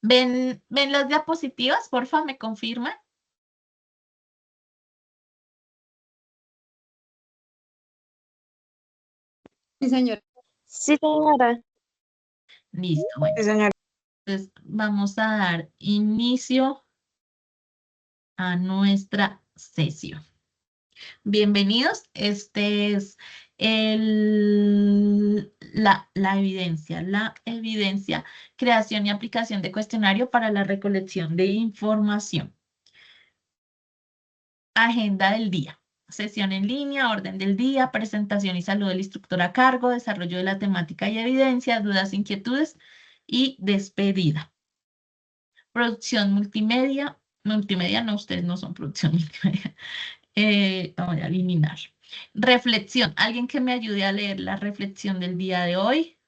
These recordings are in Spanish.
¿Ven las diapositivas? Porfa, ¿me confirman? Sí, señora. Sí, señora. Listo, bueno. Sí, señora. Entonces vamos a dar inicio a nuestra sesión. Bienvenidos. Este es la evidencia, creación y aplicación de cuestionario para la recolección de información. Agenda del día. Sesión en línea, orden del día, presentación y saludo del instructor a cargo, desarrollo de la temática y evidencia, dudas, inquietudes y despedida. Producción multimedia. Multimedia no, ustedes no son producción multimedia. Voy a eliminar. Reflexión. ¿Alguien que me ayude a leer la reflexión del día de hoy?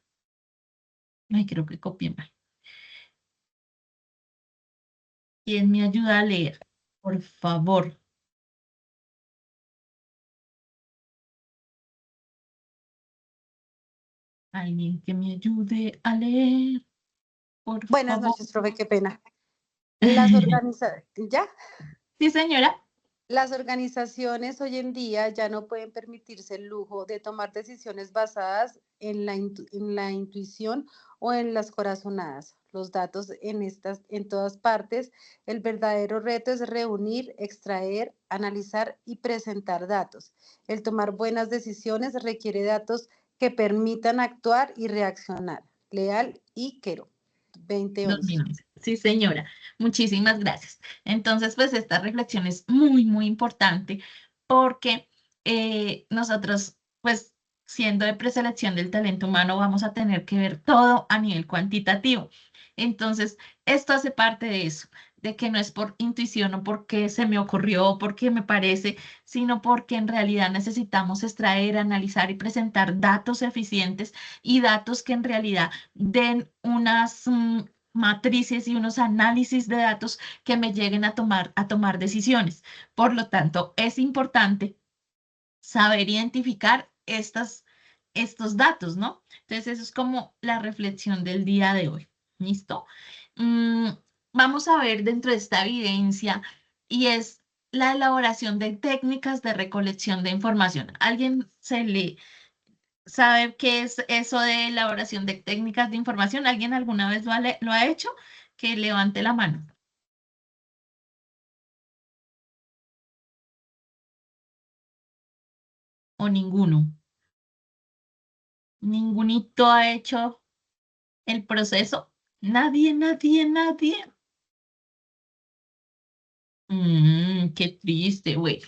Ay, creo que copié mal. ¿Quién me ayuda a leer? Por favor. Alguien que me ayude a leer, por Buenas favor. noches, profe, qué pena. ¿Ya? Sí, señora. Las organizaciones hoy en día ya no pueden permitirse el lujo de tomar decisiones basadas en la intuición o en las corazonadas. Los datos en todas partes. El verdadero reto es reunir, extraer, analizar y presentar datos. El tomar buenas decisiones requiere datos que permitan actuar y reaccionar. Leal y Quero, 2011. 2011. Sí, señora. Muchísimas gracias. Entonces, pues esta reflexión es muy, muy importante porque nosotros, pues siendo de preselección del talento humano, vamos a tener que ver todo a nivel cuantitativo. Entonces, esto hace parte de eso, de que no es por intuición o porque se me ocurrió o porque me parece, sino porque en realidad necesitamos extraer, analizar y presentar datos eficientes y datos que en realidad den unas matrices y unos análisis de datos que me lleguen a tomar decisiones. Por lo tanto, es importante saber identificar estos datos, ¿no? Entonces, eso es como la reflexión del día de hoy. ¿Listo? Mm, Vamos a ver dentro de esta evidencia y es la elaboración de técnicas de recolección de información. ¿Alguien sabe qué es eso de elaboración de técnicas de información? ¿Alguien alguna vez lo ha hecho? Que levante la mano. ¿O ninguno? ¿Ningunito ha hecho el proceso? Nadie, nadie, nadie. Qué triste, güey.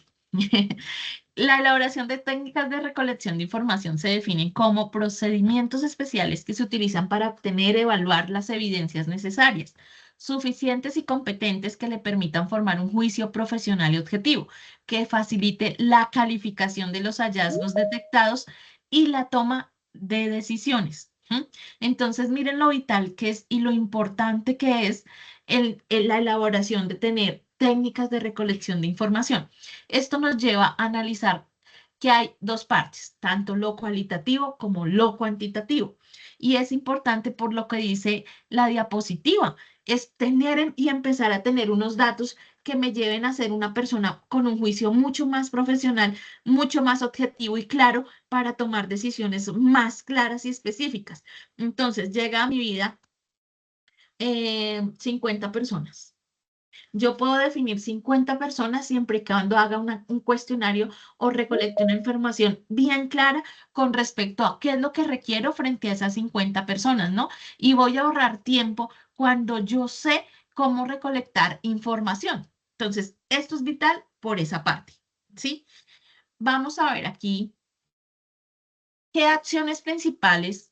La elaboración de técnicas de recolección de información se definen como procedimientos especiales que se utilizan para obtener, evaluar las evidencias necesarias, suficientes y competentes que le permitan formar un juicio profesional y objetivo, que facilite la calificación de los hallazgos detectados y la toma de decisiones. Entonces, miren lo vital que es y lo importante que es la elaboración de tener técnicas de recolección de información. Esto nos lleva a analizar que hay dos partes, tanto lo cualitativo como lo cuantitativo. Y es importante por lo que dice la diapositiva, es tener y empezar a tener unos datos que me lleven a ser una persona con un juicio mucho más profesional, mucho más objetivo y claro para tomar decisiones más claras y específicas. Entonces, llega a mi vida 50 personas. Yo puedo definir 50 personas siempre y cuando haga un cuestionario o recolecte una información bien clara con respecto a qué es lo que requiero frente a esas 50 personas, ¿no? Y voy a ahorrar tiempo cuando yo sé cómo recolectar información. Entonces, esto es vital por esa parte, ¿sí? Vamos a ver aquí qué acciones principales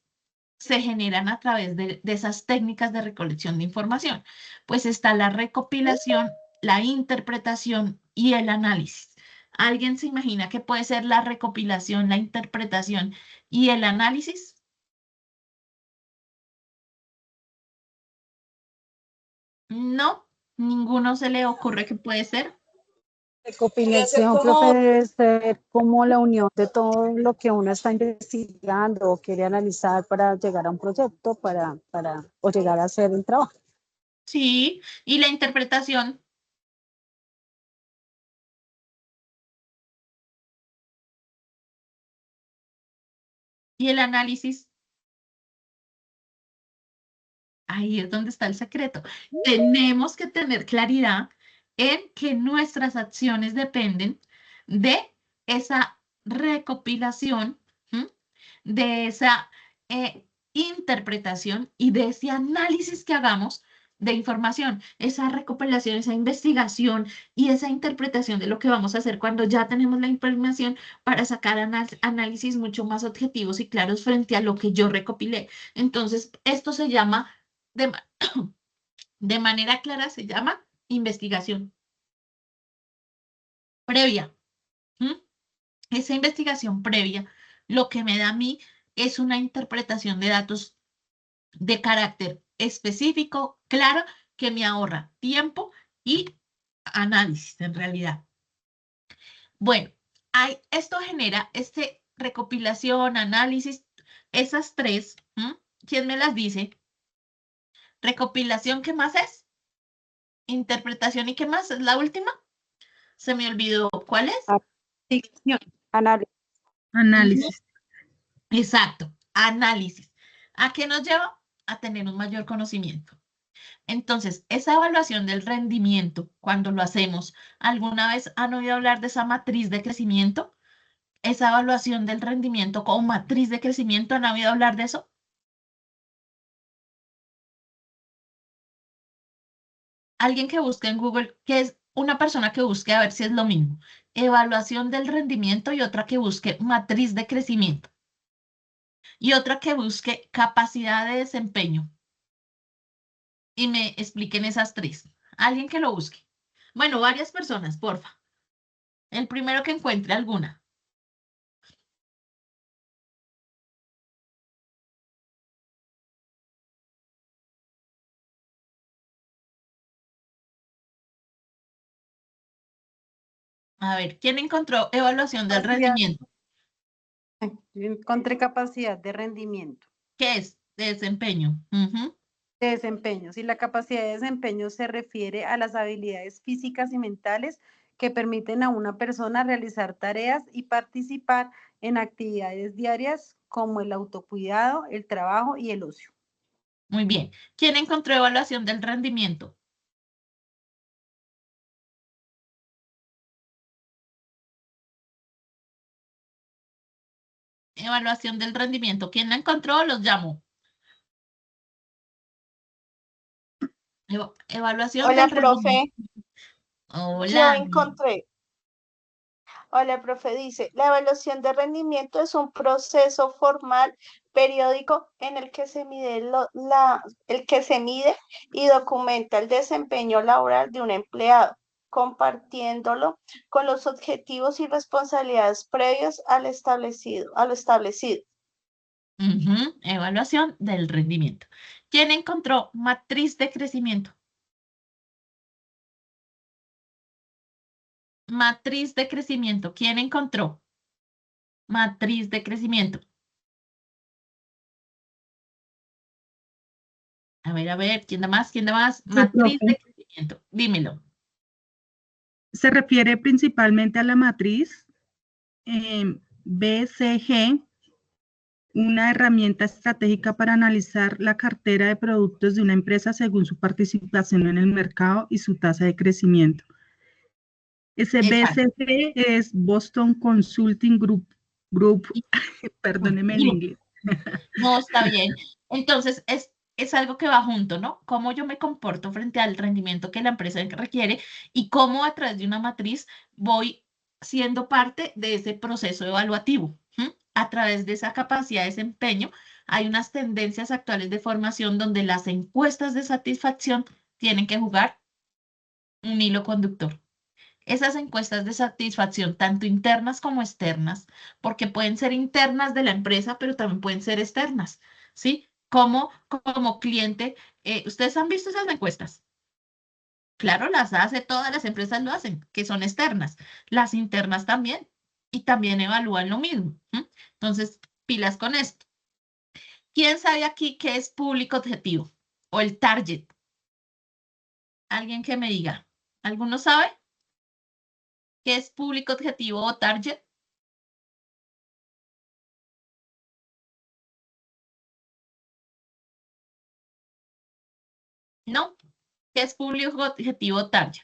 se generan a través de esas técnicas de recolección de información. Pues está la recopilación, la interpretación y el análisis. ¿Alguien se imagina qué puede ser la recopilación, la interpretación y el análisis? No, ninguno se le ocurre que puede ser. Recopilación, profe, debe ser como la unión de todo lo que uno está investigando o quiere analizar para llegar a un proyecto o llegar a hacer el trabajo. Sí, y la interpretación. Y el análisis, ahí es donde está el secreto. Tenemos que tener claridad en que nuestras acciones dependen de esa recopilación, ¿m? De esa interpretación y de ese análisis que hagamos de información, esa recopilación, esa investigación y esa interpretación de lo que vamos a hacer cuando ya tenemos la información para sacar análisis mucho más objetivos y claros frente a lo que yo recopilé. Entonces, esto se llama, de, de manera clara, se llama investigación previa. ¿M? Esa investigación previa lo que me da a mí es una interpretación de datos de carácter específico, claro, que me ahorra tiempo y análisis en realidad. Bueno, esto genera recopilación, análisis, esas tres. ¿Quién me las dice? Recopilación, ¿qué más es? Interpretación, ¿y qué más es la última? Se me olvidó. ¿Cuál es? Análisis. Análisis. Exacto, análisis. ¿A qué nos lleva? A tener un mayor conocimiento. Entonces, esa evaluación del rendimiento, cuando lo hacemos, ¿alguna vez han oído hablar de esa matriz de crecimiento? Esa evaluación del rendimiento como matriz de crecimiento, ¿han oído hablar de eso? Alguien que busque en Google, que es una persona que busque a ver si es lo mismo. Evaluación del rendimiento y otra que busque matriz de crecimiento. Y otra que busque capacidad de desempeño. Y me expliquen esas tres. Alguien que lo busque. Bueno, varias personas, porfa. El primero que encuentre alguna. A ver, ¿quién encontró evaluación del rendimiento? Yo encontré capacidad de rendimiento, ¿Qué es? De desempeño. Ujú. de desempeño. Si la capacidad de desempeño se refiere a las habilidades físicas y mentales que permiten a una persona realizar tareas y participar en actividades diarias como el autocuidado, el trabajo y el ocio. Muy bien. ¿Quién encontró evaluación del rendimiento? Evaluación del rendimiento. ¿Quién la encontró? Los llamo. Evaluación Hola, del rendimiento. profe. Yo Hola. encontré. Hola, profe. Dice, la evaluación de rendimiento es un proceso formal periódico en el que se mide el que se mide y documenta el desempeño laboral de un empleado, compartiéndolo con los objetivos y responsabilidades previos a lo establecido. Ujú. Evaluación del rendimiento. ¿Quién encontró matriz de crecimiento? Matriz de crecimiento. ¿Quién encontró? Matriz de crecimiento. A ver, ¿quién da más? ¿Quién da más? Matriz de profe. crecimiento. Dímelo. Se refiere principalmente a la matriz BCG, una herramienta estratégica para analizar la cartera de productos de una empresa según su participación en el mercado y su tasa de crecimiento. Ese Exacto. BCG es Boston Consulting Group, perdóneme el inglés. No, está bien. Entonces, es algo que va junto, ¿no? Cómo yo me comporto frente al rendimiento que la empresa requiere y cómo a través de una matriz voy siendo parte de ese proceso evaluativo. A través de esa capacidad de desempeño, hay unas tendencias actuales de formación donde las encuestas de satisfacción tienen que jugar un hilo conductor. Esas encuestas de satisfacción, tanto internas como externas, porque pueden ser internas de la empresa, pero también pueden ser externas, ¿sí? Como cliente, ¿ustedes han visto esas encuestas? Claro, las hace, todas las empresas lo hacen, que son externas. Las internas también, y también evalúan lo mismo. Entonces, pilas con esto. ¿Quién sabe aquí qué es público objetivo o el target? Alguien que me diga. ¿Alguno sabe qué es público objetivo o target? ¿No? ¿Qué es público objetivo o target?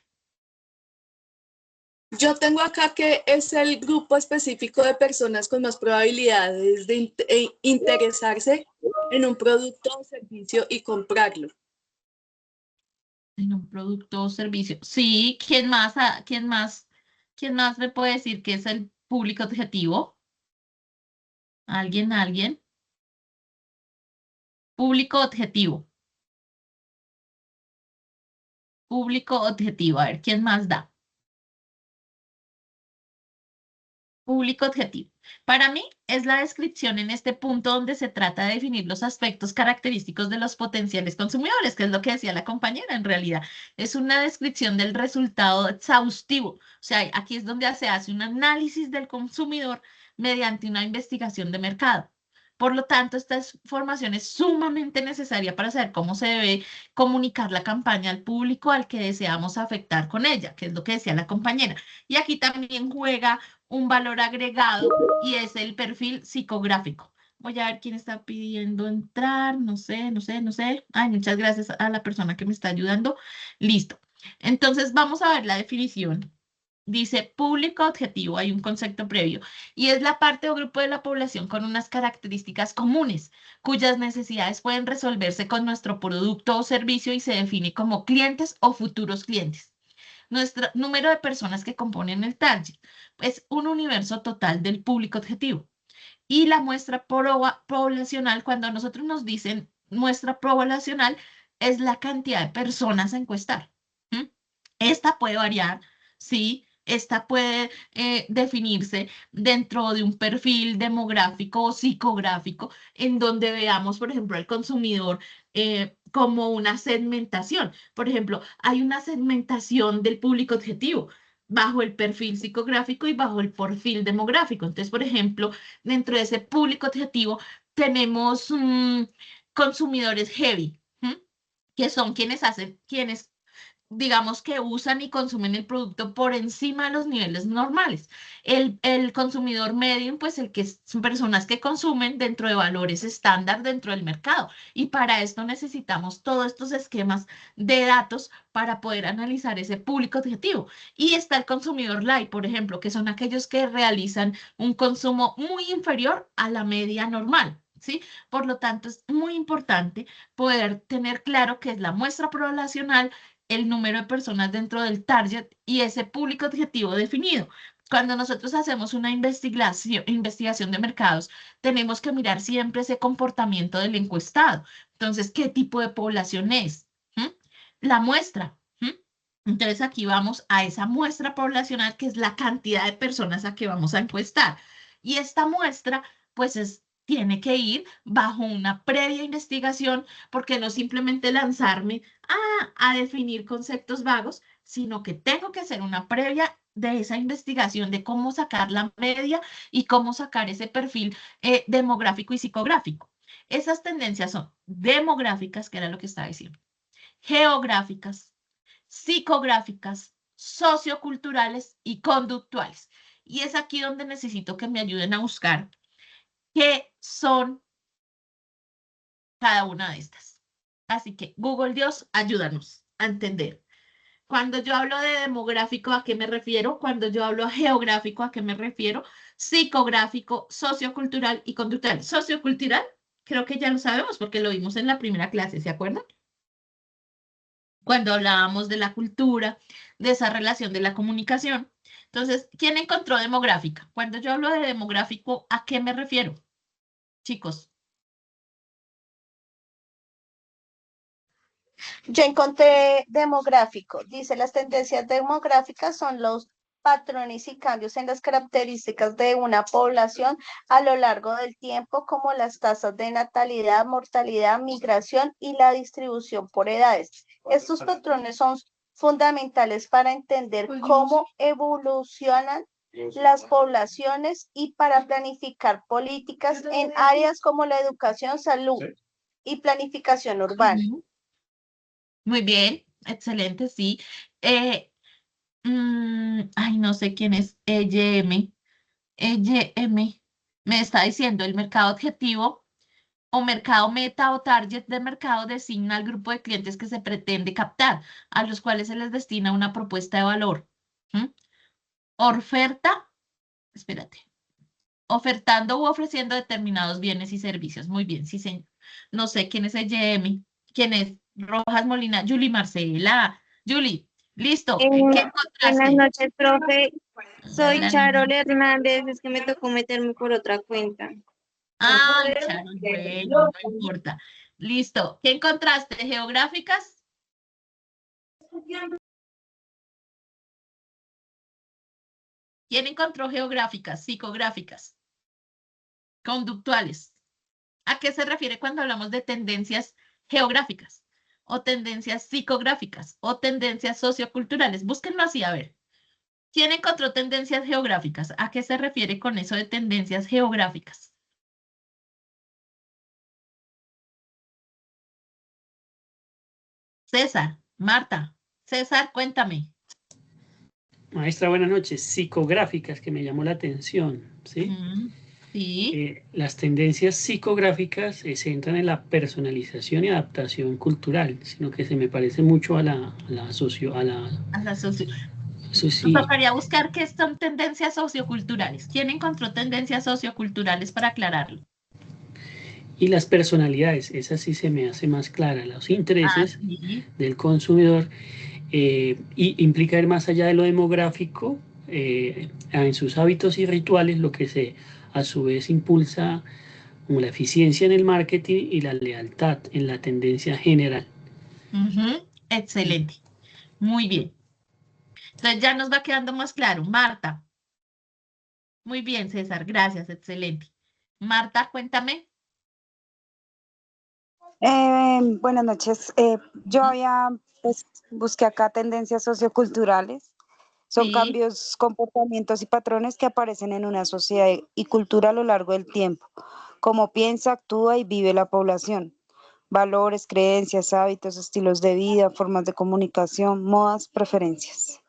Yo tengo acá que es el grupo específico de personas con más probabilidades de interesarse en un producto o servicio y comprarlo. En un producto o servicio. Sí, ¿quién más, quién más me puede decir que es el público objetivo? ¿Alguien? Público objetivo. Público objetivo. A ver, ¿quién más da? Público objetivo. Para mí es la descripción en este punto donde se trata de definir los aspectos característicos de los potenciales consumidores, que es lo que decía la compañera en realidad. Es una descripción del resultado exhaustivo. O sea, aquí es donde se hace un análisis del consumidor mediante una investigación de mercado. Por lo tanto, esta información es sumamente necesaria para saber cómo se debe comunicar la campaña al público al que deseamos afectar con ella, que es lo que decía la compañera. Y aquí también juega un valor agregado y es el perfil psicográfico. Voy a ver quién está pidiendo entrar, no sé. Ay, muchas gracias a la persona que me está ayudando. Listo. Entonces vamos a ver la definición. Dice público objetivo, hay un concepto previo, y es la parte o grupo de la población con unas características comunes, cuyas necesidades pueden resolverse con nuestro producto o servicio y se define como clientes o futuros clientes. Nuestro número de personas que componen el target es un universo total del público objetivo. Y la muestra poblacional, cuando a nosotros nos dicen muestra poblacional, es la cantidad de personas a encuestar. ¿Mm? Esta puede variar, ¿sí? Esta puede definirse dentro de un perfil demográfico o psicográfico, en donde veamos, por ejemplo, al consumidor como una segmentación. Por ejemplo, hay una segmentación del público objetivo bajo el perfil psicográfico y bajo el perfil demográfico. Entonces, por ejemplo, dentro de ese público objetivo tenemos consumidores heavy, ¿m? Que son quienes digamos que usan y consumen el producto por encima de los niveles normales. El consumidor medium, pues son personas que consumen dentro de valores estándar dentro del mercado. Y para esto necesitamos todos estos esquemas de datos para poder analizar ese público objetivo. Y está el consumidor light, por ejemplo, que son aquellos que realizan un consumo muy inferior a la media normal. ¿Sí? Por lo tanto, es muy importante poder tener claro que es la muestra poblacional, el número de personas dentro del target y ese público objetivo definido. Cuando nosotros hacemos una investigación de mercados, tenemos que mirar siempre ese comportamiento del encuestado. Entonces, ¿qué tipo de población es? ¿Mm? La muestra. ¿Mm? Entonces, aquí vamos a esa muestra poblacional, que es la cantidad de personas a que vamos a encuestar. Y esta muestra, pues, tiene que ir bajo una previa investigación, porque no simplemente lanzarme a definir conceptos vagos, sino que tengo que hacer una previa de esa investigación de cómo sacar la media y cómo sacar ese perfil demográfico y psicográfico. Esas tendencias son demográficas, que era lo que estaba diciendo, geográficas, psicográficas, socioculturales y conductuales. Y es aquí donde necesito que me ayuden a buscar qué son cada una de estas. Así que, Google Dios, ayúdanos a entender. Cuando yo hablo de demográfico, ¿a qué me refiero? Cuando yo hablo geográfico, ¿a qué me refiero? Psicográfico, sociocultural y conductual. Sociocultural, creo que ya lo sabemos porque lo vimos en la primera clase, ¿se acuerdan? Cuando hablábamos de la cultura, de esa relación de la comunicación. Entonces, ¿quién encontró demográfica? Cuando yo hablo de demográfico, ¿a qué me refiero? Chicos. Yo encontré demográfico. Dice, las tendencias demográficas son los patrones y cambios en las características de una población a lo largo del tiempo, como las tasas de natalidad, mortalidad, migración y la distribución por edades. Estos patrones son fundamentales para entender cómo evolucionan las poblaciones y para planificar políticas en áreas como la educación, salud y planificación urbana. Muy bien, excelente, sí. Ay, no sé quién es EYM. EYM me está diciendo el mercado objetivo o mercado meta o target de mercado designa al grupo de clientes que se pretende captar, a los cuales se les destina una propuesta de valor. ¿Mm? Oferta, espérate, ofertando u ofreciendo determinados bienes y servicios. Muy bien, sí, señor. No sé quién es el YM, quién es Rojas Molina, Julie Marcela. Julie, listo. ¿Qué Buenas encontraste? noches, profe. Soy Hola, Charol niña. Hernández, es que me tocó meterme por otra cuenta. Ay, Charo, bueno, no importa. Listo. ¿Qué encontraste? ¿Geográficas? ¿Quién encontró geográficas, psicográficas, conductuales? ¿A qué se refiere cuando hablamos de tendencias geográficas o tendencias psicográficas o tendencias socioculturales? Búsquenlo así, a ver. ¿Quién encontró tendencias geográficas? ¿A qué se refiere con eso de tendencias geográficas? César, Marta. César, cuéntame. Maestra, buenas noches. Psicográficas, que me llamó la atención, ¿sí? Sí. Las tendencias psicográficas se centran en la personalización y adaptación cultural, sino que se me parece mucho a la socio... A la socio. Eso Nos sí, tocaría buscar qué son tendencias socioculturales. ¿Quién encontró tendencias socioculturales para aclararlo? y las personalidades, esa sí se me hace más clara, los intereses Sí. del consumidor, y implica ir más allá de lo demográfico, en sus hábitos y rituales, lo que se a su vez impulsa como la eficiencia en el marketing y la lealtad en la tendencia general. Excelente. Muy bien. Entonces ya nos va quedando más claro. Marta. Muy bien, César. Gracias. Excelente. Marta, cuéntame. Buenas noches. Yo pues, busqué acá tendencias socioculturales. Son Sí. cambios, comportamientos y patrones que aparecen en una sociedad y cultura a lo largo del tiempo. Cómo piensa, actúa y vive la población. Valores, creencias, hábitos, estilos de vida, formas de comunicación, modas, preferencias.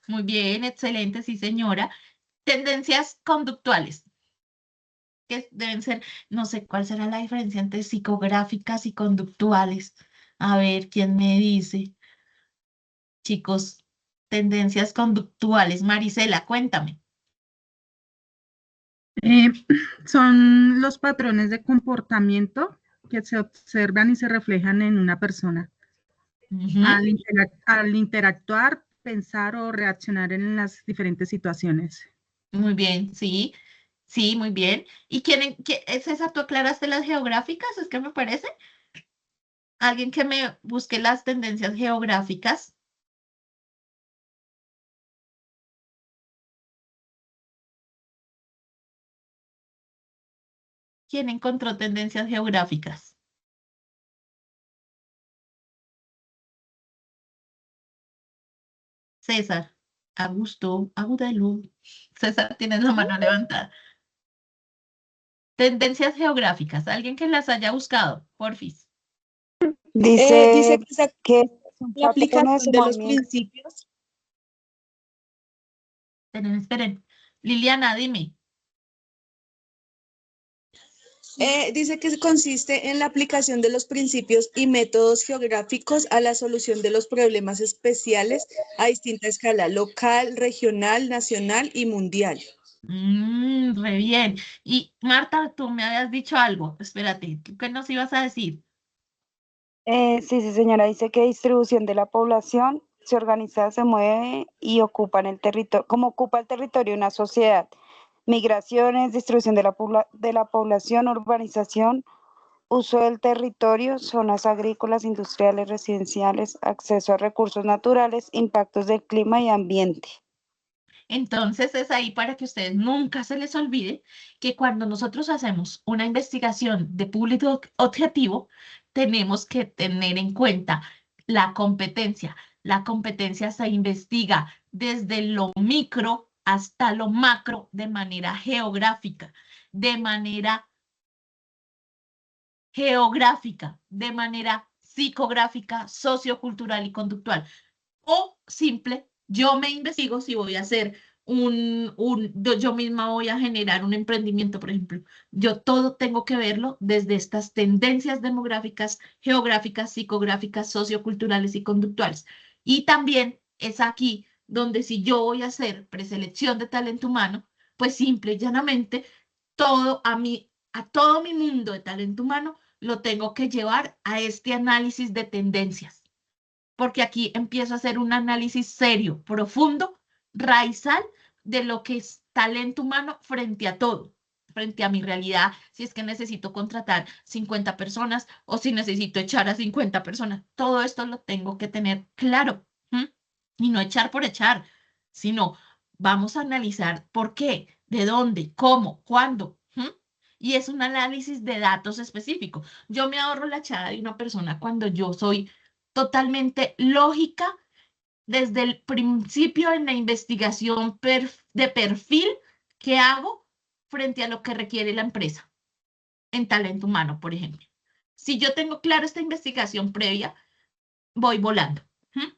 Muy bien. Excelente. Sí, señora. Tendencias conductuales, que deben ser, no sé cuál será la diferencia entre psicográficas y conductuales. A ver, ¿quién me dice? Chicos, tendencias conductuales. Marisela, cuéntame. Eh, son los patrones de comportamiento que se observan y se reflejan en una persona al interactuar, pensar o reaccionar en las diferentes situaciones. Muy bien, sí, sí, muy bien. ¿Y es esa? ¿Tú aclaraste las geográficas? Es que me parece. Alguien que me busque las tendencias geográficas. ¿Quién encontró tendencias geográficas? César, Augusto, Agudelo. César, tienes la mano levantada. Tendencias geográficas. Alguien que las haya buscado, porfis. Dice Dice que esa- que son la patrones aplicación de de los movimiento. principios. Esperen. Liliana, dime. Dice que consiste en la aplicación de los principios y métodos geográficos a la solución de los problemas especiales a distinta escala, local, regional, nacional y mundial. Re bien. Y Marta, tú me habías dicho algo. Espérate, ¿tú qué nos ibas a decir? Sí, señora, dice que distribución de la población se organiza, se mueve y ocupa en el territorio, como ocupa el territorio de una sociedad. Migraciones, distribución de la población, urbanización, uso del territorio, zonas agrícolas, industriales, residenciales, acceso a recursos naturales, impactos del clima y ambiente. Entonces es ahí para que ustedes nunca se les olvide que cuando nosotros hacemos una investigación de público objetivo, tenemos que tener en cuenta la competencia. La competencia se investiga desde lo micro hasta lo macro de manera geográfica, de manera psicográfica, sociocultural y conductual. O simple, yo me investigo si voy a hacer yo misma voy a generar un emprendimiento, por ejemplo. Yo todo tengo que verlo desde estas tendencias demográficas, geográficas, psicográficas, socioculturales y conductuales. Y también es aquí donde si yo voy a hacer preselección de talento humano, pues simple y llanamente a todo mi mundo de talento humano lo tengo que llevar a este análisis de tendencias, porque aquí empiezo a hacer un análisis serio, profundo, raizal de lo que es talento humano frente a todo, frente a mi realidad, si es que necesito contratar 50 personas o si necesito echar a 50 personas. Todo esto lo tengo que tener claro, ¿m? Y no echar por echar, sino vamos a analizar por qué, de dónde, cómo, cuándo. ¿M? Y es un análisis de datos específicos. Yo me ahorro la echada de una persona cuando yo soy totalmente lógica desde el principio en la investigación de perfil que hago frente a lo que requiere la empresa en talento humano, por ejemplo. Si yo tengo claro esta investigación previa, voy volando. ¿Mm?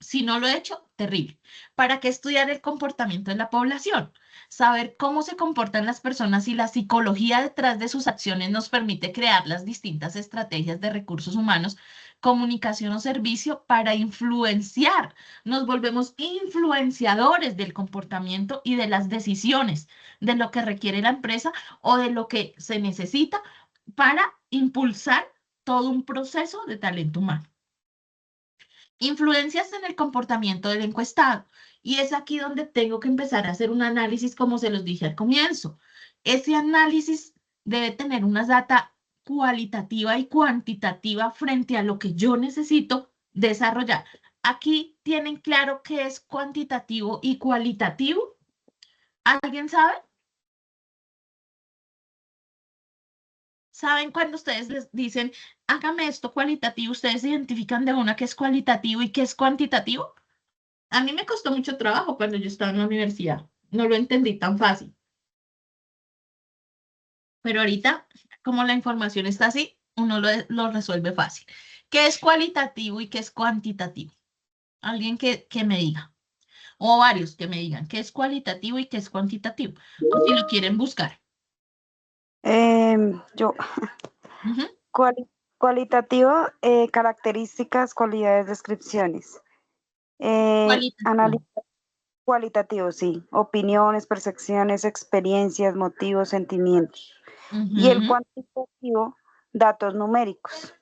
Si no lo he hecho, terrible. ¿Para qué estudiar el comportamiento de la población? Saber cómo se comportan las personas y la psicología detrás de sus acciones nos permite crear las distintas estrategias de recursos humanos, comunicación o servicio para influenciar. Nos volvemos influenciadores del comportamiento y de las decisiones, de lo que requiere la empresa o de lo que se necesita para impulsar todo un proceso de talento humano. Influencias en el comportamiento del encuestado. Y es aquí donde tengo que empezar a hacer un análisis, como se los dije al comienzo. Ese análisis debe tener una data cualitativa y cuantitativa frente a lo que yo necesito desarrollar. Aquí tienen claro qué es cuantitativo y cualitativo. ¿Alguien sabe? ¿Saben cuando ustedes les dicen, hágame esto cualitativo, ustedes identifican de una que es cualitativo y que es cuantitativo? A mí me costó mucho trabajo cuando yo estaba en la universidad. No lo entendí tan fácil. Pero ahorita, como la información está así, uno lo resuelve fácil. ¿Qué es cualitativo y qué es cuantitativo? Alguien que me diga. O varios que me digan qué es cualitativo y qué es cuantitativo. O si lo quieren buscar. Yo, Ujú. cualitativo, características, cualidades, descripciones. Cualitativo. Análisis cualitativo, sí. Opiniones, percepciones, experiencias, motivos, sentimientos. Y el Ujú. cuantitativo, datos numéricos.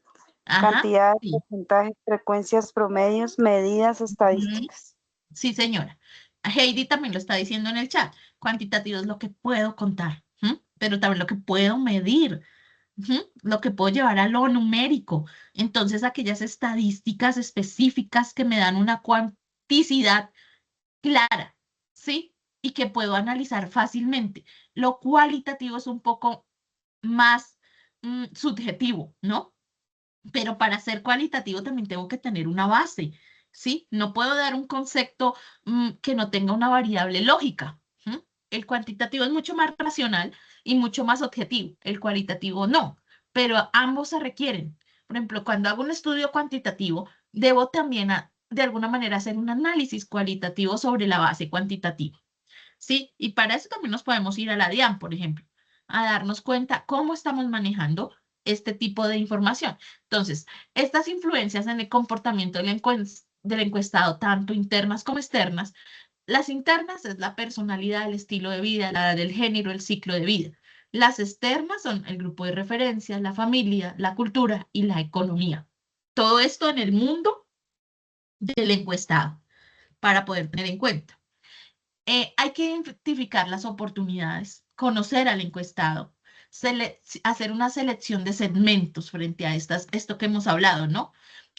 Ajá, Cantidades, sí. porcentajes, frecuencias, promedios, medidas, Ujú. estadísticas. Sí, señora. Heidi también lo está diciendo en el chat. Cuantitativo es lo que puedo contar, ¿m? Pero también lo que puedo medir, ¿m? Lo que puedo llevar a lo numérico. Entonces, aquellas estadísticas específicas que me dan una cuanticidad clara, ¿sí? Y que puedo analizar fácilmente. Lo cualitativo es un poco más subjetivo, ¿no? Pero para ser cualitativo también tengo que tener una base, ¿sí? No puedo dar un concepto que no tenga una variable lógica. ¿M? El cuantitativo es mucho más racional y mucho más objetivo, el cualitativo no, pero ambos se requieren. Por ejemplo, cuando hago un estudio cuantitativo, debo también de alguna manera hacer un análisis cualitativo sobre la base cuantitativa, ¿sí? Y para eso también nos podemos ir a la DIAN, por ejemplo, a darnos cuenta cómo estamos manejando este tipo de información. Entonces, estas influencias en el comportamiento del encuestado, tanto internas como externas, las internas es la personalidad, el estilo de vida, la edad del género, el ciclo de vida. Las externas son el grupo de referencia, la familia, la cultura y la economía. Todo esto en el mundo del encuestado para poder tener en cuenta. Hay que identificar las oportunidades, conocer al encuestado, hacer una selección de segmentos frente a esto que hemos hablado, ¿no?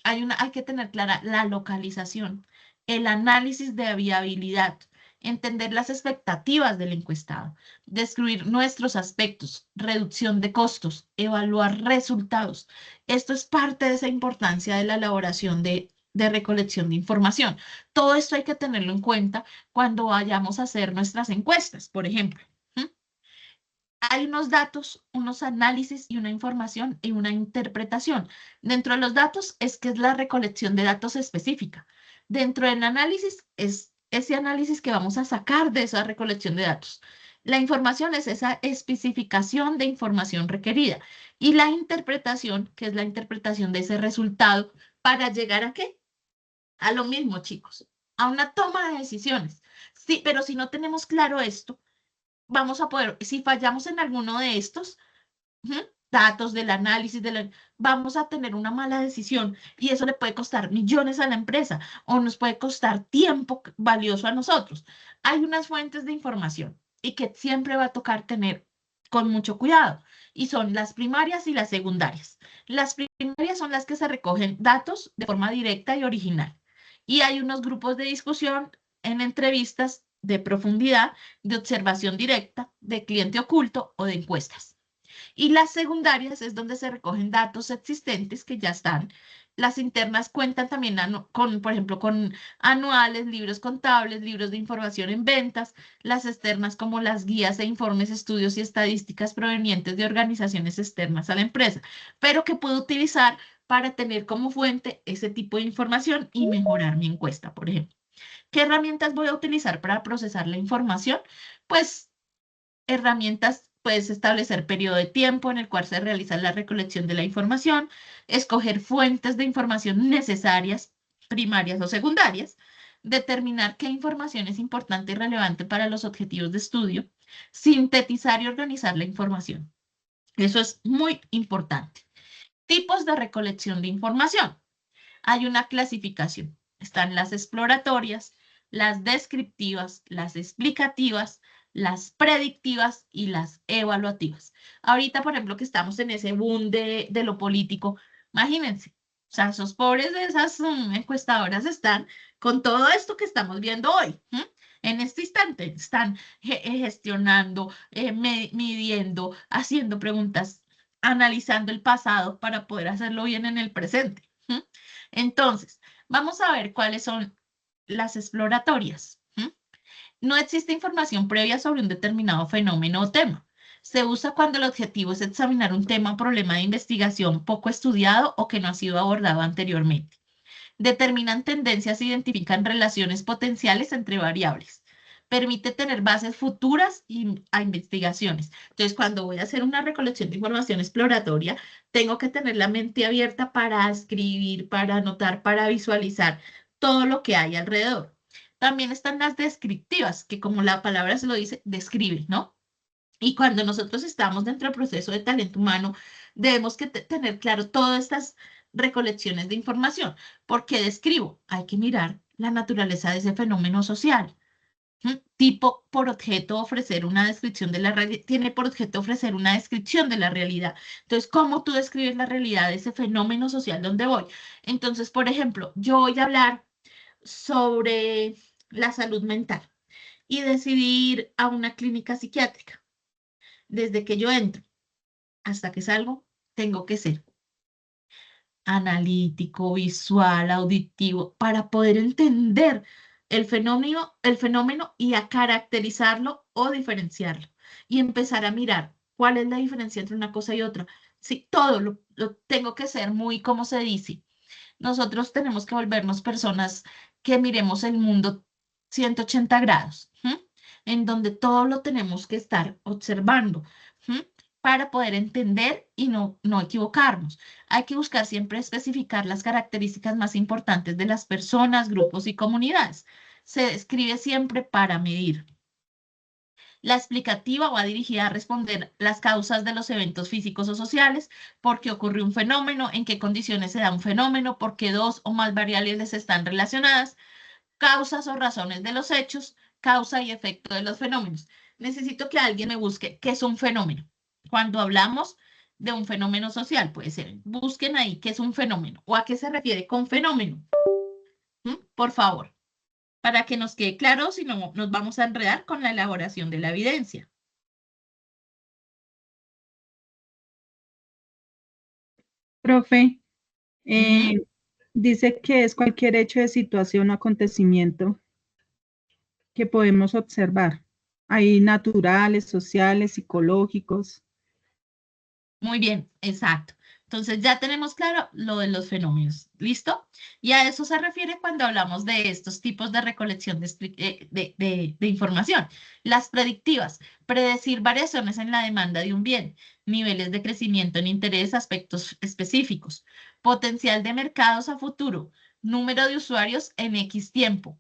Hay que tener clara la localización, el análisis de viabilidad, entender las expectativas del encuestado, describir nuestros aspectos, reducción de costos, evaluar resultados. Esto es parte de esa importancia de la elaboración de recolección de información. Todo esto hay que tenerlo en cuenta cuando vayamos a hacer nuestras encuestas, por ejemplo. hay unos datos, unos análisis y una información y una interpretación. Dentro de los datos es que es la recolección de datos específica. Dentro del análisis es ese análisis que vamos a sacar de esa recolección de datos. La información es esa especificación de información requerida. Y la interpretación, que es la interpretación de ese resultado para llegar ¿a qué? A lo mismo, chicos, a una toma de decisiones. Sí, pero si no tenemos claro esto, vamos a poder, si fallamos en alguno de estos datos del análisis, vamos a tener una mala decisión y eso le puede costar millones a la empresa o nos puede costar tiempo valioso a nosotros. Hay unas fuentes de información y que siempre va a tocar tener con mucho cuidado y son las primarias y las secundarias. Las primarias son las que se recogen datos de forma directa y original y hay unos grupos de discusión en entrevistas de profundidad, de observación directa, de cliente oculto o de encuestas. Y las secundarias es donde se recogen datos existentes que ya están. Las internas cuentan también con, por ejemplo, con anuales, libros contables, libros de información en ventas. Las externas como las guías e informes, estudios y estadísticas provenientes de organizaciones externas a la empresa, pero que puedo utilizar para tener como fuente ese tipo de información y mejorar mi encuesta, por ejemplo. ¿Qué herramientas voy a utilizar para procesar la información? Pues herramientas, puedes establecer periodo de tiempo en el cual se realiza la recolección de la información, escoger fuentes de información necesarias, primarias o secundarias, determinar qué información es importante y relevante para los objetivos de estudio, sintetizar y organizar la información. Eso es muy importante. Tipos de recolección de información. Hay una clasificación. Están las exploratorias, las descriptivas, las explicativas, las predictivas y las evaluativas. Ahorita, por ejemplo, que estamos en ese boom de lo político, imagínense, o sea, esos pobres de esas encuestadoras están con todo esto que estamos viendo hoy. En este instante están gestionando, midiendo, haciendo preguntas, analizando el pasado para poder hacerlo bien en el presente. Entonces, vamos a ver cuáles son las exploratorias. No existe información previa sobre un determinado fenómeno o tema. Se usa cuando el objetivo es examinar un tema o problema de investigación poco estudiado o que no ha sido abordado anteriormente. Determinan tendencias e identifican relaciones potenciales entre variables. Permite tener bases futuras a investigaciones. Entonces, cuando voy a hacer una recolección de información exploratoria, tengo que tener la mente abierta para escribir, para anotar, para visualizar todo lo que hay alrededor. También están las descriptivas, que como la palabra se lo dice, describe, ¿no? Y cuando nosotros estamos dentro del proceso de talento humano, debemos que tener claro todas estas recolecciones de información. ¿Por qué describo? Hay que mirar la naturaleza de ese fenómeno social. Tipo, por objeto ofrecer una descripción de la realidad, tiene por objeto ofrecer una descripción de la realidad. Entonces, ¿cómo tú describes la realidad de ese fenómeno social donde voy? Entonces, por ejemplo, yo voy a hablar sobre la salud mental y decidir a una clínica psiquiátrica. Desde que yo entro hasta que salgo, tengo que ser analítico, visual, auditivo, para poder entender el fenómeno y a caracterizarlo o diferenciarlo. Y empezar a mirar cuál es la diferencia entre una cosa y otra. Sí, todo lo tengo que ser muy, como se dice. Nosotros tenemos que volvernos personas que miremos el mundo 180 grados, en donde todo lo tenemos que estar observando para poder entender y no equivocarnos. Hay que buscar siempre especificar las características más importantes de las personas, grupos y comunidades. Se describe siempre para medir. La explicativa va dirigida a responder las causas de los eventos físicos o sociales, por qué ocurrió un fenómeno, en qué condiciones se da un fenómeno, por qué dos o más variables están relacionadas, causas o razones de los hechos, causa y efecto de los fenómenos. Necesito que alguien me busque qué es un fenómeno. Cuando hablamos de un fenómeno social, puede ser, busquen ahí qué es un fenómeno o a qué se refiere con fenómeno. Por favor, para que nos quede claro, si no nos vamos a enredar con la elaboración de la evidencia. Profe, dice que es cualquier hecho de situación o acontecimiento que podemos observar. Hay naturales, sociales, psicológicos. Muy bien, exacto. Entonces ya tenemos claro lo de los fenómenos. ¿Listo? Y a eso se refiere cuando hablamos de estos tipos de recolección de información. Las predictivas, predecir variaciones en la demanda de un bien, niveles de crecimiento en interés, aspectos específicos, potencial de mercados a futuro, número de usuarios en X tiempo,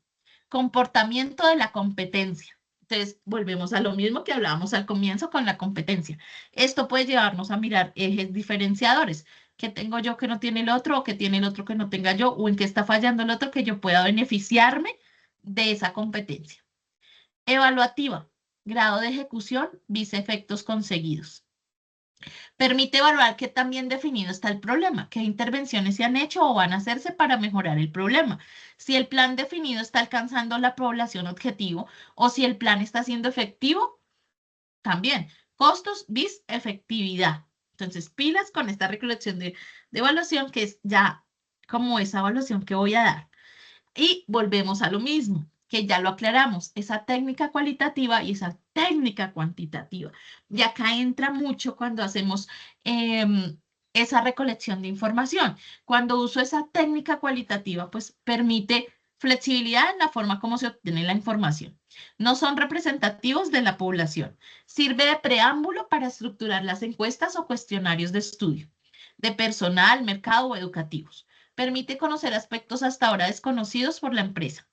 comportamiento de la competencia. Entonces, volvemos a lo mismo que hablábamos al comienzo con la competencia. Esto puede llevarnos a mirar ejes diferenciadores. ¿Qué tengo yo que no tiene el otro o que tiene el otro que no tenga yo o en qué está fallando el otro que yo pueda beneficiarme de esa competencia? Evaluativa, grado de ejecución, vice efectos conseguidos. Permite evaluar qué tan bien definido está el problema, qué intervenciones se han hecho o van a hacerse para mejorar el problema, si el plan definido está alcanzando la población objetivo o si el plan está siendo efectivo también. Costos, bis, efectividad. Entonces, pilas con esta recolección de evaluación que es ya como esa evaluación que voy a dar. Y volvemos a lo mismo, que ya lo aclaramos, esa técnica cualitativa y esa técnica cuantitativa. Y acá entra mucho cuando hacemos esa recolección de información. Cuando uso esa técnica cualitativa, pues permite flexibilidad en la forma como se obtiene la información. No son representativos de la población. Sirve de preámbulo para estructurar las encuestas o cuestionarios de estudio, de personal, mercado o educativos. Permite conocer aspectos hasta ahora desconocidos por la empresa.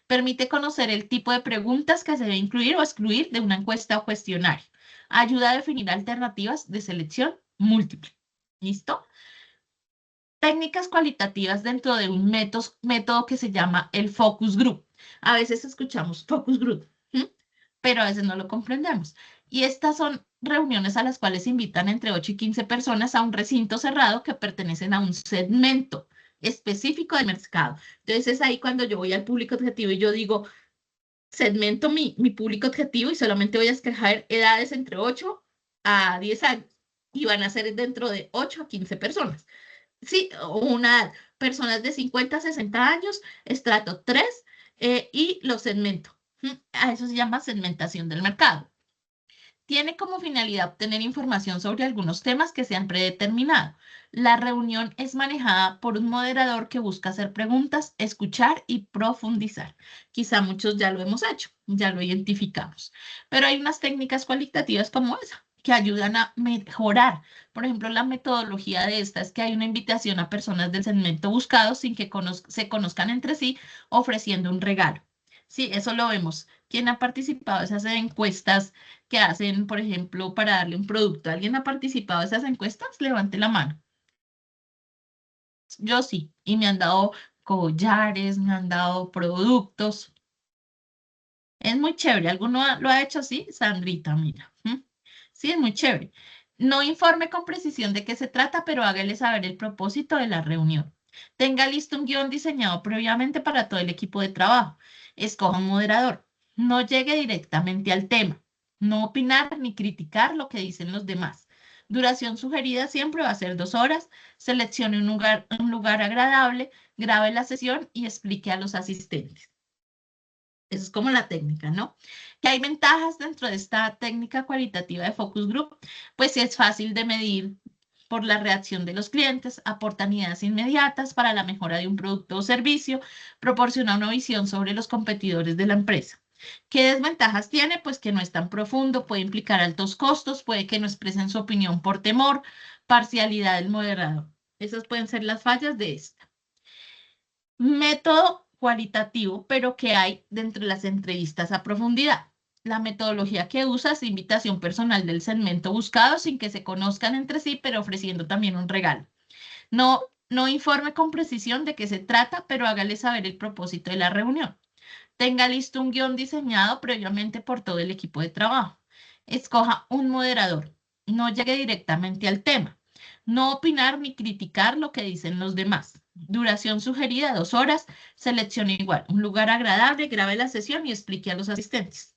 Permite conocer el tipo de preguntas que se debe incluir o excluir de una encuesta o cuestionario. Ayuda a definir alternativas de selección múltiple. ¿Listo? Técnicas cualitativas dentro de un método que se llama el focus group. A veces escuchamos focus group, pero a veces no lo comprendemos. Y estas son reuniones a las cuales invitan entre 8 y 15 personas a un recinto cerrado que pertenecen a un segmento específico del mercado. Entonces es ahí cuando yo voy al público objetivo y yo digo, segmento mi público objetivo y solamente voy a escoger edades entre 8 a 10 años y van a ser dentro de 8 a 15 personas. Sí, personas de 50 a 60 años, estrato 3 y los segmento. A eso se llama segmentación del mercado. Tiene como finalidad obtener información sobre algunos temas que se han predeterminado. La reunión es manejada por un moderador que busca hacer preguntas, escuchar y profundizar. Quizá muchos ya lo hemos hecho, ya lo identificamos, pero hay unas técnicas cualitativas como esa que ayudan a mejorar. Por ejemplo, la metodología de esta es que hay una invitación a personas del segmento buscado sin que se conozcan entre sí, ofreciendo un regalo. Sí, eso lo vemos. ¿Quién ha participado de esas encuestas que hacen, por ejemplo, para darle un producto? ¿Alguien ha participado de esas encuestas? Levante la mano. Yo sí, y me han dado collares, me han dado productos. Es muy chévere. ¿Alguno lo ha hecho así? Sandrita, mira. Sí, es muy chévere. No informe con precisión de qué se trata, pero hágale saber el propósito de la reunión. Tenga listo un guión diseñado previamente para todo el equipo de trabajo. Escoja un moderador. No llegue directamente al tema. No opinar ni criticar lo que dicen los demás. Duración sugerida siempre va a ser 2 horas. Seleccione un lugar agradable, grabe la sesión y explique a los asistentes. Eso es como la técnica, ¿no? Que hay ventajas dentro de esta técnica cualitativa de focus group, pues sí es fácil de medir por la reacción de los clientes, aportan ideas inmediatas para la mejora de un producto o servicio, proporciona una visión sobre los competidores de la empresa. ¿Qué desventajas tiene? Pues que no es tan profundo, puede implicar altos costos, puede que no expresen su opinión por temor, parcialidad del moderador. Esas pueden ser las fallas de esta. Método cualitativo, pero que hay dentro de las entrevistas a profundidad. La metodología que usa es invitación personal del segmento buscado sin que se conozcan entre sí, pero ofreciendo también un regalo. No informe con precisión de qué se trata, pero hágale saber el propósito de la reunión. Tenga listo un guión diseñado previamente por todo el equipo de trabajo. Escoja un moderador. No llegue directamente al tema. No opinar ni criticar lo que dicen los demás. Duración sugerida 2 horas. Seleccione igual un lugar agradable, grabe la sesión y explique a los asistentes.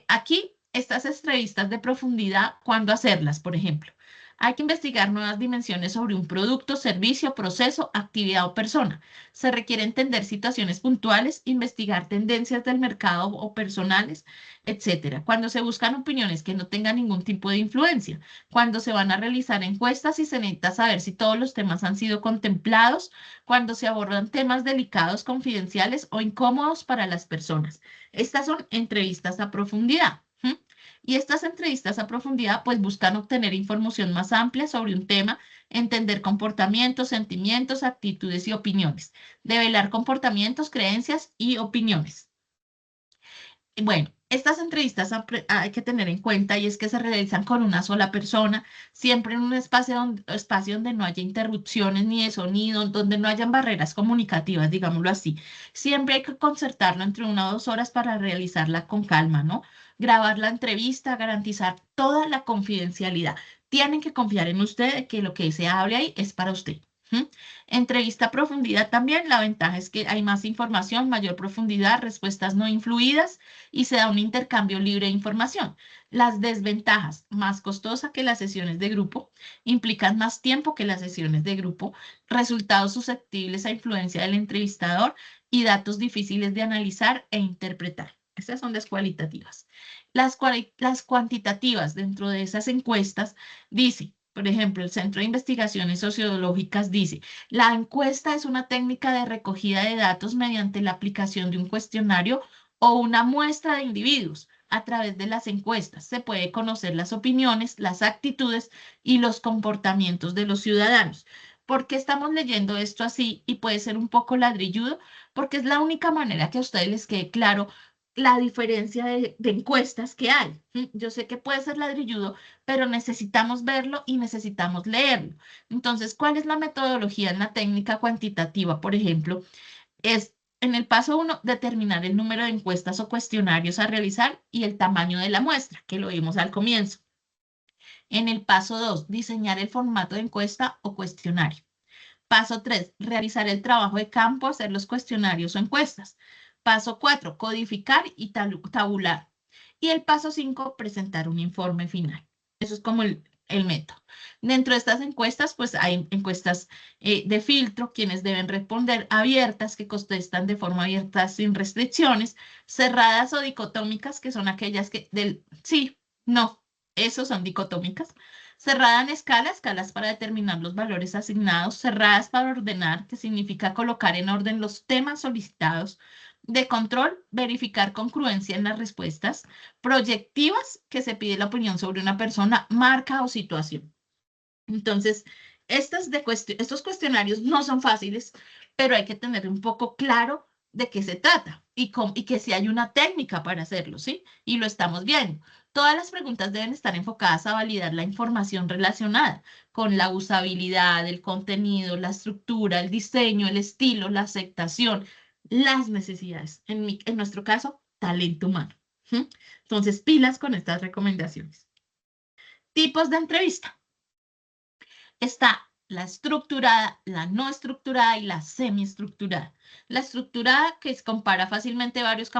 Aquí, estas entrevistas de profundidad, ¿cuándo hacerlas? Por ejemplo, Hay que investigar nuevas dimensiones sobre un producto, servicio, proceso, actividad o persona. Se requiere entender situaciones puntuales, investigar tendencias del mercado o personales, etcétera. Cuando se buscan opiniones que no tengan ningún tipo de influencia, cuando se van a realizar encuestas y se necesita saber si todos los temas han sido contemplados, cuando se abordan temas delicados, confidenciales o incómodos para las personas. Estas son entrevistas a profundidad. Y estas entrevistas a profundidad pues buscan obtener información más amplia sobre un tema, entender comportamientos, sentimientos, actitudes y opiniones, develar comportamientos, creencias y opiniones. Bueno, estas entrevistas hay que tener en cuenta y es que se realizan con una sola persona, siempre en un espacio donde no haya interrupciones ni de sonido, donde no hayan barreras comunicativas, digámoslo así. Siempre hay que concertarlo entre 1 o 2 horas para realizarla con calma, ¿no? Grabar la entrevista, garantizar toda la confidencialidad. Tienen que confiar en usted de que lo que se hable ahí es para usted. Entrevista a profundidad también, la ventaja es que hay más información, mayor profundidad, respuestas no influidas y se da un intercambio libre de información. Las desventajas, más costosa que las sesiones de grupo, implican más tiempo que las sesiones de grupo, resultados susceptibles a influencia del entrevistador y datos difíciles de analizar e interpretar. Estas son las cualitativas. Las cuantitativas dentro de esas encuestas dice, por ejemplo, el Centro de Investigaciones Sociológicas dice, la encuesta es una técnica de recogida de datos mediante la aplicación de un cuestionario o una muestra de individuos. A través de las encuestas se puede conocer las opiniones, las actitudes y los comportamientos de los ciudadanos. ¿Por qué estamos leyendo esto así? Y puede ser un poco ladrilludo, porque es la única manera que a ustedes les quede claro la diferencia de encuestas que hay. Yo sé que puede ser ladrilludo, pero necesitamos verlo y necesitamos leerlo. Entonces, ¿cuál es la metodología en la técnica cuantitativa, por ejemplo? Es en el paso 1, determinar el número de encuestas o cuestionarios a realizar y el tamaño de la muestra, que lo vimos al comienzo. En el paso 2, diseñar el formato de encuesta o cuestionario. Paso 3, realizar el trabajo de campo, hacer los cuestionarios o encuestas. Paso 4, codificar y tabular. Y el paso 5, presentar un informe final. Eso es como el método. Dentro de estas encuestas, pues hay encuestas de filtro, quienes deben responder, abiertas, que contestan de forma abierta sin restricciones, cerradas o dicotómicas, que son aquellas que del sí, no, esos son dicotómicas. Cerrada en escalas para determinar los valores asignados, cerradas para ordenar, que significa colocar en orden los temas solicitados, de control, verificar congruencia en las respuestas, proyectivas, que se pide la opinión sobre una persona, marca o situación. Entonces, estos cuestionarios no son fáciles, pero hay que tener un poco claro de qué se trata y que si hay una técnica para hacerlo, ¿sí? Y lo estamos viendo. Todas las preguntas deben estar enfocadas a validar la información relacionada con la usabilidad, el contenido, la estructura, el diseño, el estilo, la aceptación, las necesidades. En nuestro caso, talento humano. Entonces, pilas con estas recomendaciones. Tipos de entrevista. Está la estructurada, la no estructurada y la semiestructurada. La estructurada, que compara fácilmente varios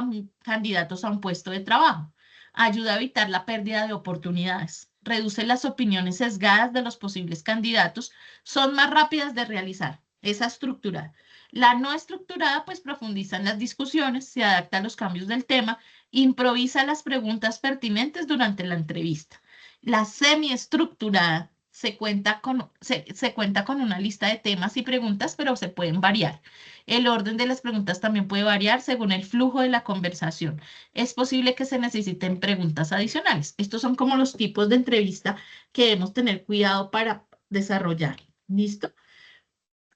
candidatos a un puesto de trabajo. Ayuda a evitar la pérdida de oportunidades. Reduce las opiniones sesgadas de los posibles candidatos. Son más rápidas de realizar. Esa estructurada. La no estructurada, pues profundiza en las discusiones, se adapta a los cambios del tema, improvisa las preguntas pertinentes durante la entrevista. La semiestructurada se cuenta con una lista de temas y preguntas, pero se pueden variar. El orden de las preguntas también puede variar según el flujo de la conversación. Es posible que se necesiten preguntas adicionales. Estos son como los tipos de entrevista que debemos tener cuidado para desarrollar. ¿Listo?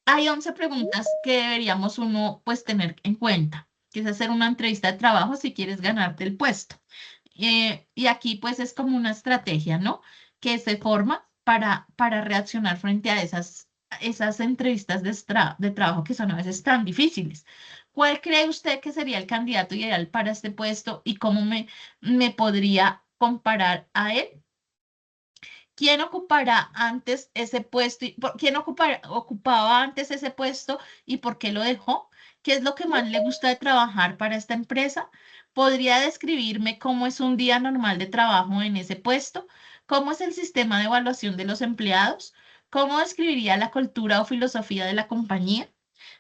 Hay 11 preguntas que deberíamos uno pues tener en cuenta, que es hacer una entrevista de trabajo si quieres ganarte el puesto. Y aquí pues es como una estrategia, ¿no? Que se forma para reaccionar frente a esas entrevistas de trabajo que son a veces tan difíciles. ¿Cuál cree usted que sería el candidato ideal para este puesto y cómo me podría comparar a él? ¿Quién ocupará antes ese puesto? ¿Quién ocupaba antes ese puesto y por qué lo dejó? ¿Qué es lo que más le gusta de trabajar para esta empresa? ¿Podría describirme cómo es un día normal de trabajo en ese puesto? ¿Cómo es el sistema de evaluación de los empleados? ¿Cómo describiría la cultura o filosofía de la compañía?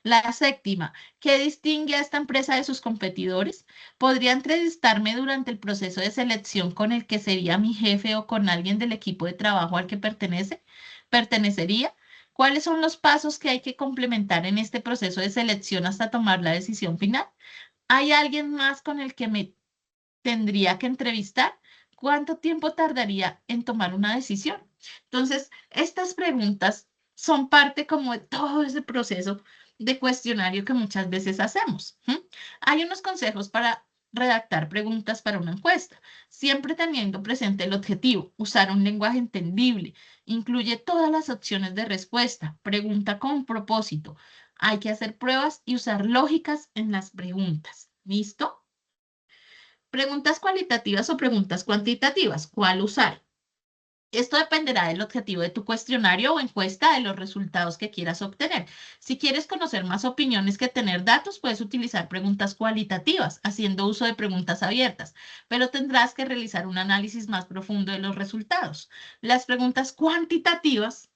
La séptima, ¿qué distingue a esta empresa de sus competidores? ¿Podría entrevistarme durante el proceso de selección con el que sería mi jefe o con alguien del equipo de trabajo al que pertenecería? ¿Cuáles son los pasos que hay que complementar en este proceso de selección hasta tomar la decisión final? ¿Hay alguien más con el que me tendría que entrevistar? ¿Cuánto tiempo tardaría en tomar una decisión? Entonces, estas preguntas son parte como de todo ese proceso de cuestionario que muchas veces hacemos. Hay unos consejos para redactar preguntas para una encuesta, siempre teniendo presente el objetivo, usar un lenguaje entendible, incluye todas las opciones de respuesta, pregunta con propósito. Hay que hacer pruebas y usar lógicas en las preguntas. ¿Listo? Preguntas cualitativas o preguntas cuantitativas. ¿Cuál usar? Esto dependerá del objetivo de tu cuestionario o encuesta, de los resultados que quieras obtener. Si quieres conocer más opiniones que tener datos, puedes utilizar preguntas cualitativas, haciendo uso de preguntas abiertas, pero tendrás que realizar un análisis más profundo de los resultados. Las preguntas cuantitativas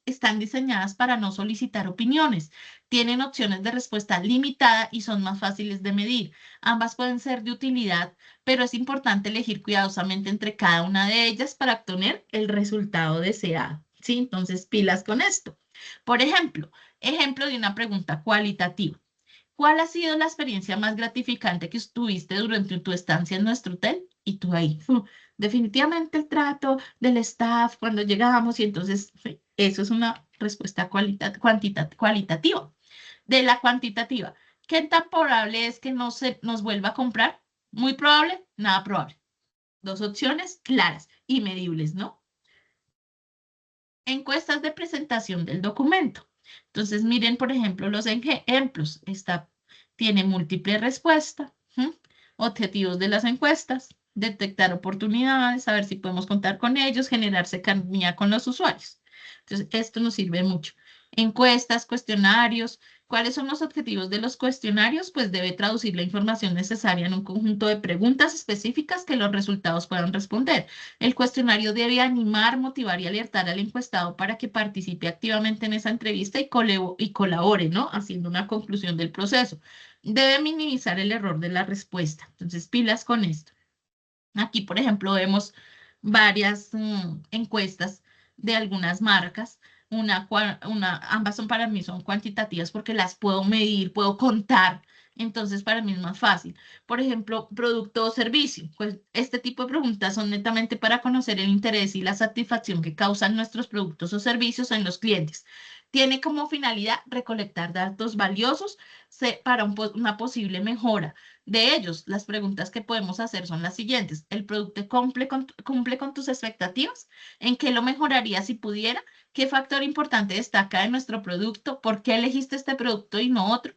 están diseñadas para no solicitar opiniones, tienen opciones de respuesta limitada y son más fáciles de medir. Ambas pueden ser de utilidad, pero es importante elegir cuidadosamente entre cada una de ellas para obtener el resultado deseado. ¿Sí? Entonces, pilas con esto. Por ejemplo, ejemplo de una pregunta cualitativa. ¿Cuál ha sido la experiencia más gratificante que tuviste durante tu estancia en nuestro hotel? Y tú ahí, definitivamente el trato del staff cuando llegamos, y entonces eso es una respuesta cualitativa. De la cuantitativa, ¿qué tan probable es que no se nos vuelva a comprar? Muy probable, nada probable. Dos opciones claras y medibles, ¿no? Encuestas de presentación del documento. Entonces, miren, por ejemplo, los ejemplos. Esta tiene múltiple respuesta, objetivos de las encuestas, detectar oportunidades, saber si podemos contar con ellos, generar cercanía con los usuarios. Entonces, esto nos sirve mucho. Encuestas, cuestionarios. ¿Cuáles son los objetivos de los cuestionarios? Pues debe traducir la información necesaria en un conjunto de preguntas específicas que los resultados puedan responder. El cuestionario debe animar, motivar y alertar al encuestado para que participe activamente en esa entrevista y colabore, ¿no? Haciendo una conclusión del proceso. Debe minimizar el error de la respuesta. Entonces, pilas con esto. Aquí, por ejemplo, vemos varias encuestas de algunas marcas. Ambas son para mí son cuantitativas porque las puedo medir, puedo contar. Entonces, para mí es más fácil. Por ejemplo, producto o servicio. Pues este tipo de preguntas son netamente para conocer el interés y la satisfacción que causan nuestros productos o servicios en los clientes. Tiene como finalidad recolectar datos valiosos para una posible mejora de ellos. Las preguntas que podemos hacer son las siguientes. ¿El producto cumple con tus expectativas? ¿En qué lo mejoraría si pudiera? ¿Qué factor importante destaca de nuestro producto? ¿Por qué elegiste este producto y no otro?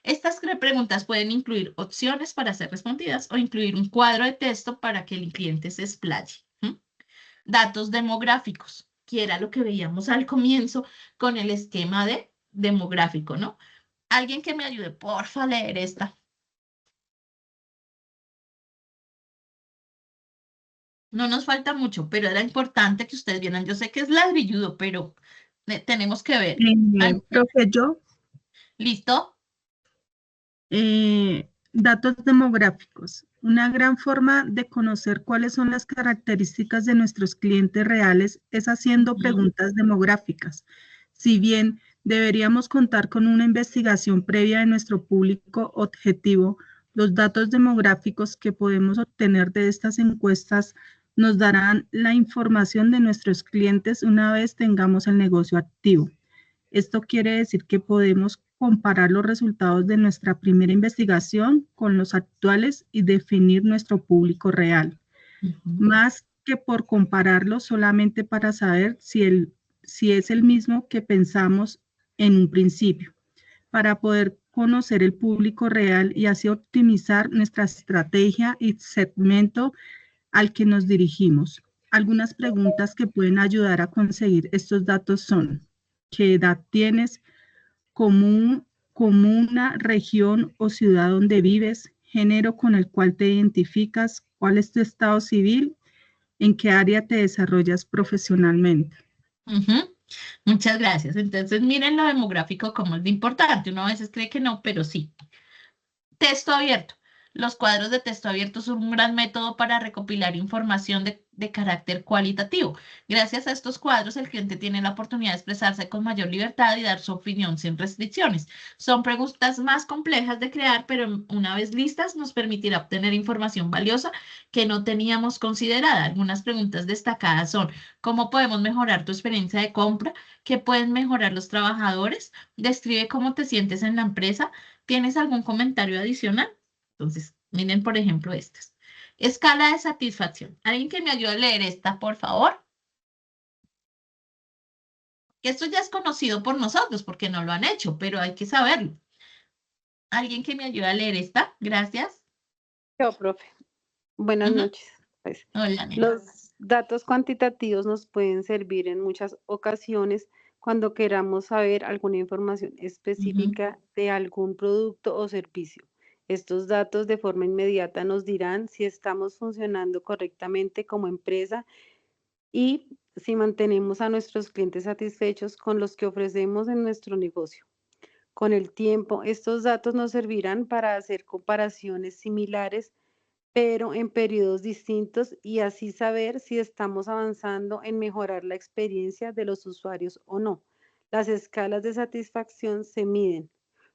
Estas preguntas pueden incluir opciones para ser respondidas o incluir un cuadro de texto para que el cliente se explaye. Datos demográficos, que era lo que veíamos al comienzo con el esquema de demográfico, ¿no? Alguien que me ayude, porfa, a leer esta. No nos falta mucho, pero era importante que ustedes vieran. Yo sé que es ladrilludo, pero tenemos que ver. Profe, yo, ¿Listo? datos demográficos. Una gran forma de conocer cuáles son las características de nuestros clientes reales es haciendo preguntas demográficas. Si bien deberíamos contar con una investigación previa de nuestro público objetivo, los datos demográficos que podemos obtener de estas encuestas nos darán la información de nuestros clientes una vez tengamos el negocio activo. Esto quiere decir que podemos comparar los resultados de nuestra primera investigación con los actuales y definir nuestro público real. Más que por compararlo solamente para saber si es el mismo que pensamos en un principio, para poder conocer el público real y así optimizar nuestra estrategia y segmento al que nos dirigimos. Algunas preguntas que pueden ayudar a conseguir estos datos son: ¿qué edad tienes? Comuna, región o ciudad donde vives, género con el cual te identificas, cuál es tu estado civil ¿En qué área te desarrollas profesionalmente? Ujú. Muchas gracias. Entonces, miren lo demográfico como es de importante. Uno a veces cree que no, pero sí. Texto abierto. Los cuadros de texto abierto son un gran método para recopilar información de carácter cualitativo. Gracias a estos cuadros, el cliente tiene la oportunidad de expresarse con mayor libertad y dar su opinión sin restricciones. Son preguntas más complejas de crear, pero una vez listas nos permitirá obtener información valiosa que no teníamos considerada. Algunas preguntas destacadas son: ¿cómo podemos mejorar tu experiencia de compra? ¿Qué pueden mejorar los trabajadores? Describe cómo te sientes en la empresa. ¿Tienes algún comentario adicional? Entonces, miren, por ejemplo, estas. Escala de satisfacción. ¿Alguien que me ayude a leer esta, por favor? Esto ya es conocido por nosotros porque no lo han hecho, pero hay que saberlo. ¿Alguien que me ayude a leer esta? Gracias. Yo, profe. Buenas Ujú. noches. Pues, Hola, Nena. los datos cuantitativos nos pueden servir en muchas ocasiones cuando queramos saber alguna información Ujú. específica de algún producto o servicio. Estos datos de forma inmediata nos dirán si estamos funcionando correctamente como empresa y si mantenemos a nuestros clientes satisfechos con los que ofrecemos en nuestro negocio. Con el tiempo, estos datos nos servirán para hacer comparaciones similares, pero en periodos distintos, y así saber si estamos avanzando en mejorar la experiencia de los usuarios o no. Las escalas de satisfacción se miden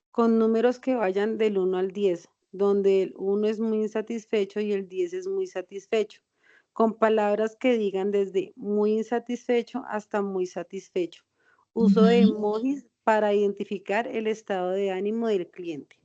con números que vayan del 1 al 10, donde el 1 es muy insatisfecho y el 10 es muy satisfecho, con palabras que digan desde muy insatisfecho hasta muy satisfecho. Uso de Ujú. emojis para identificar el estado de ánimo del cliente.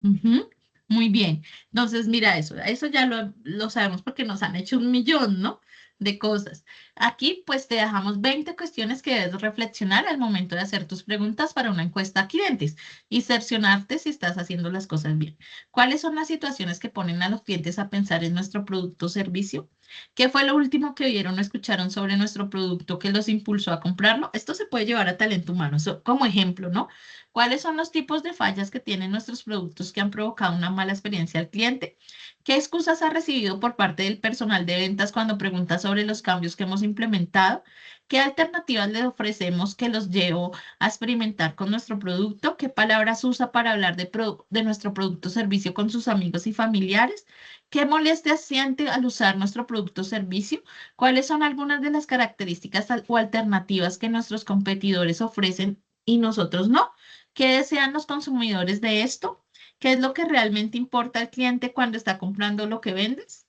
Ujú. Muy bien. Entonces, mira eso ya lo sabemos porque nos han hecho un millón, ¿no? De cosas. Aquí, pues, te dejamos 20 cuestiones que debes reflexionar al momento de hacer tus preguntas para una encuesta a clientes y cerciorarte si estás haciendo las cosas bien. ¿Cuáles son las situaciones que ponen a los clientes a pensar en nuestro producto o servicio? ¿Qué fue lo último que oyeron o escucharon sobre nuestro producto que los impulsó a comprarlo? Esto se puede llevar a talento humano, como ejemplo, ¿no? ¿Cuáles son los tipos de fallas que tienen nuestros productos que han provocado una mala experiencia al cliente? ¿Qué excusas ha recibido por parte del personal de ventas cuando pregunta sobre los cambios que hemos implementado? ¿Qué alternativas le ofrecemos que los llevó a experimentar con nuestro producto? ¿Qué palabras usa para hablar de nuestro producto o servicio con sus amigos y familiares? ¿Qué molestias siente al usar nuestro producto o servicio? ¿Cuáles son algunas de las características o alternativas que nuestros competidores ofrecen y nosotros no? ¿Qué desean los consumidores de esto? ¿Qué es lo que realmente importa al cliente cuando está comprando lo que vendes?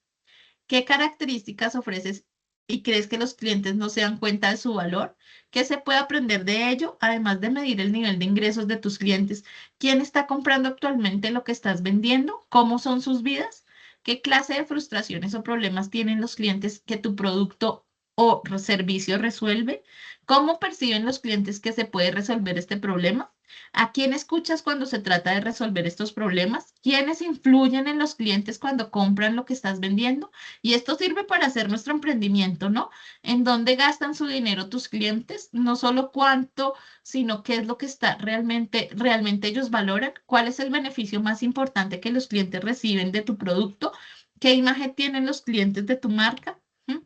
¿Qué características ofreces y crees que los clientes no se dan cuenta de su valor? ¿Qué se puede aprender de ello, además de medir el nivel de ingresos de tus clientes? ¿Quién está comprando actualmente lo que estás vendiendo? ¿Cómo son sus vidas? ¿Qué clase de frustraciones o problemas tienen los clientes que tu producto o servicio resuelve? ¿Cómo perciben los clientes que se puede resolver este problema? ¿A quién escuchas cuando se trata de resolver estos problemas? ¿Quiénes influyen en los clientes cuando compran lo que estás vendiendo? Y esto sirve para hacer nuestro emprendimiento, ¿no? ¿En dónde gastan su dinero tus clientes? No solo cuánto, sino qué es lo que está realmente ellos valoran. ¿Cuál es el beneficio más importante que los clientes reciben de tu producto? ¿Qué imagen tienen los clientes de tu marca? ¿Mm?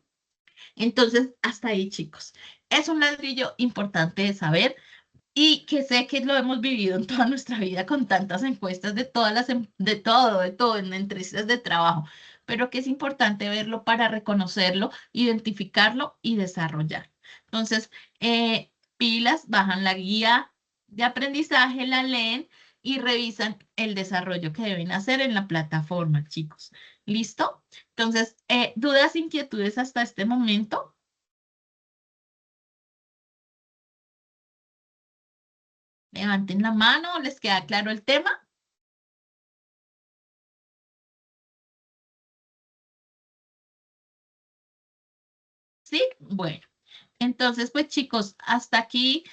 Entonces, hasta ahí, chicos. Es un ladrillo importante de saber y que sé que lo hemos vivido en toda nuestra vida con tantas encuestas de todas de todo, en entrevistas de trabajo, pero que es importante verlo para reconocerlo, identificarlo y desarrollar. Entonces, pilas, bajan la guía de aprendizaje, la leen y revisan el desarrollo que deben hacer en la plataforma, chicos. ¿Listo? Entonces, ¿dudas, inquietudes hasta este momento? Levanten la mano, ¿les queda claro el tema? Sí, bueno. Entonces, pues chicos, hasta aquí.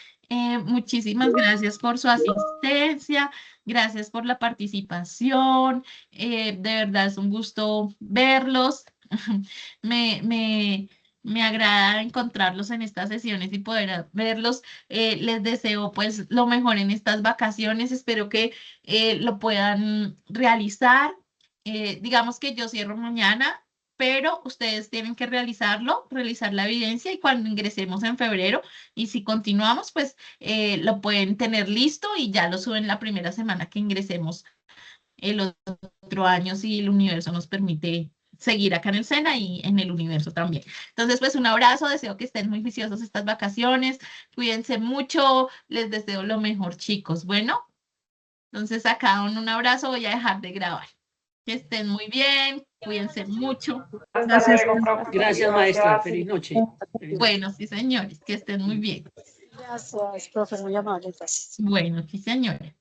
Muchísimas gracias por su asistencia, gracias por la participación. De verdad es un gusto verlos. Me, me, me agrada encontrarlos en estas sesiones y poder verlos. Les deseo pues lo mejor en estas vacaciones. Espero que lo puedan realizar. Digamos que yo cierro mañana. pero ustedes tienen que realizarlo, realizar la evidencia y cuando ingresemos en febrero y si continuamos, pues lo pueden tener listo y ya lo suben la primera semana que ingresemos el otro año si el universo nos permite seguir acá en el SENA y en el universo también. Entonces, pues un abrazo, deseo que estén muy juiciosos estas vacaciones, cuídense mucho, les deseo lo mejor, chicos. Bueno, entonces acá un abrazo, voy a dejar de grabar. Que estén muy bien, cuídense mucho. Gracias. Gracias, maestra. Feliz noche. Feliz noche. Bueno, sí, señores, que estén muy bien. Gracias, profe, muy amable, gracias. Bueno, sí, señores.